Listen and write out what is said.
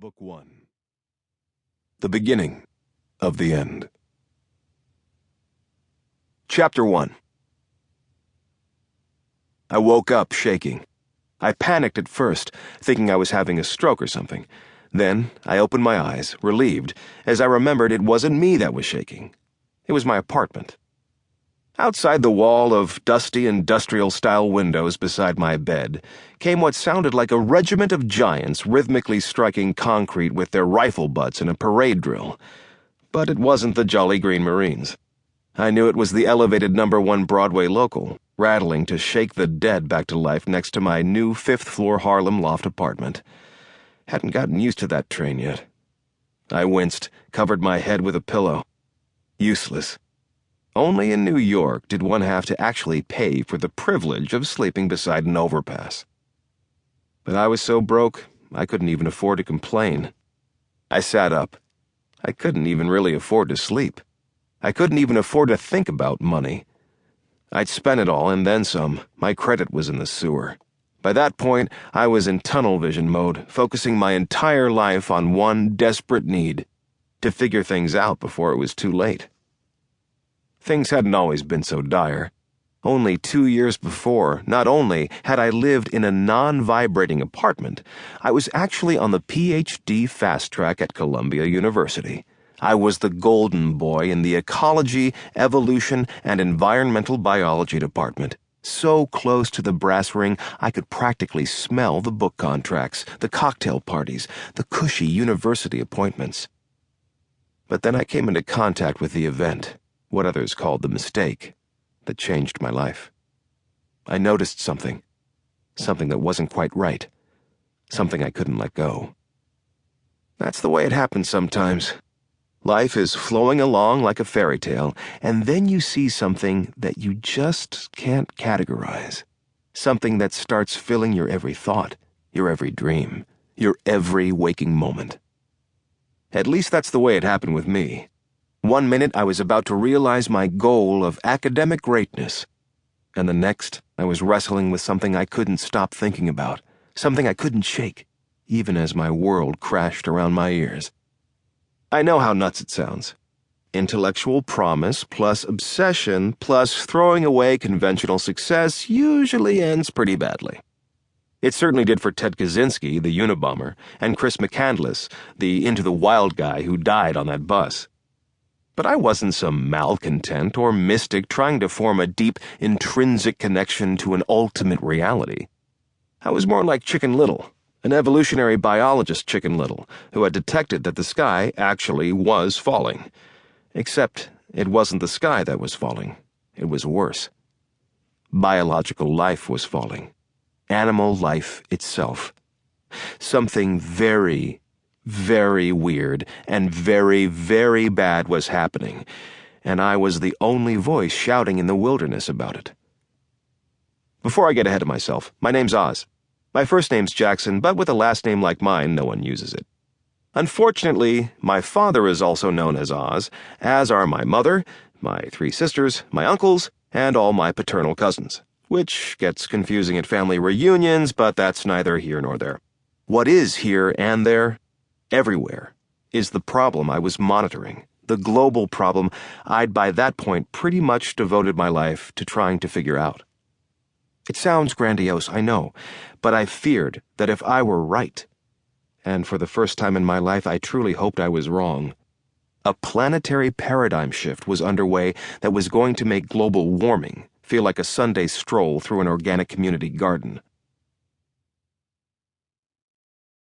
Book 1. The Beginning of the End. Chapter 1. I woke up shaking. I panicked at first, thinking I was having a stroke or something. Then I opened my eyes, relieved, as I remembered it wasn't me that was shaking. It was my apartment. Outside the wall of dusty industrial-style windows beside my bed came what sounded like a regiment of giants rhythmically striking concrete with their rifle butts in a parade drill. But it wasn't the Jolly Green Marines. I knew it was the elevated #1 Broadway local, rattling to shake the dead back to life next to my new 5th-floor Harlem loft apartment. Hadn't gotten used to that train yet. I winced, covered my head with a pillow. Useless. Only in New York did one have to actually pay for the privilege of sleeping beside an overpass. But I was so broke, I couldn't even afford to complain. I sat up. I couldn't even really afford to sleep. I couldn't even afford to think about money. I'd spent it all and then some. My credit was in the sewer. By that point, I was in tunnel vision mode, focusing my entire life on one desperate need: to figure things out before it was too late. Things hadn't always been so dire. Only 2 years before, not only had I lived in a non-vibrating apartment, I was actually on the PhD fast track at Columbia University. I was the golden boy in the ecology, evolution, and environmental biology department, so close to the brass ring I could practically smell the book contracts, the cocktail parties, the cushy university appointments. But then I came into contact with the event, what others called the mistake, that changed my life. I noticed something that wasn't quite right, something I couldn't let go. That's the way it happens sometimes. Life is flowing along like a fairy tale, and then you see something that you just can't categorize, something that starts filling your every thought, your every dream, your every waking moment. At least that's the way it happened with me. One minute I was about to realize my goal of academic greatness, and the next I was wrestling with something I couldn't stop thinking about, something I couldn't shake, even as my world crashed around my ears. I know how nuts it sounds. Intellectual promise plus obsession plus throwing away conventional success usually ends pretty badly. It certainly did for Ted Kaczynski, the Unabomber, and Chris McCandless, the Into the Wild guy who died on that bus. But I wasn't some malcontent or mystic trying to form a deep, intrinsic connection to an ultimate reality. I was more like Chicken Little, an evolutionary biologist Chicken Little, who had detected that the sky actually was falling. Except it wasn't the sky that was falling. It was worse. Biological life was falling. Animal life itself. Something very, very weird and very, very bad was happening, and I was the only voice shouting in the wilderness about it. Before I get ahead of myself, my name's Oz. My first name's Jackson, but with a last name like mine, no one uses it. Unfortunately, my father is also known as Oz, as are my mother, my 3 sisters, my uncles, and all my paternal cousins, which gets confusing at family reunions, but that's neither here nor there. What is here and there, everywhere, is the problem I was monitoring, the global problem I'd by that point pretty much devoted my life to trying to figure out. It sounds grandiose, I know, but I feared that if I were right, and for the first time in my life I truly hoped I was wrong, a planetary paradigm shift was underway that was going to make global warming feel like a Sunday stroll through an organic community garden.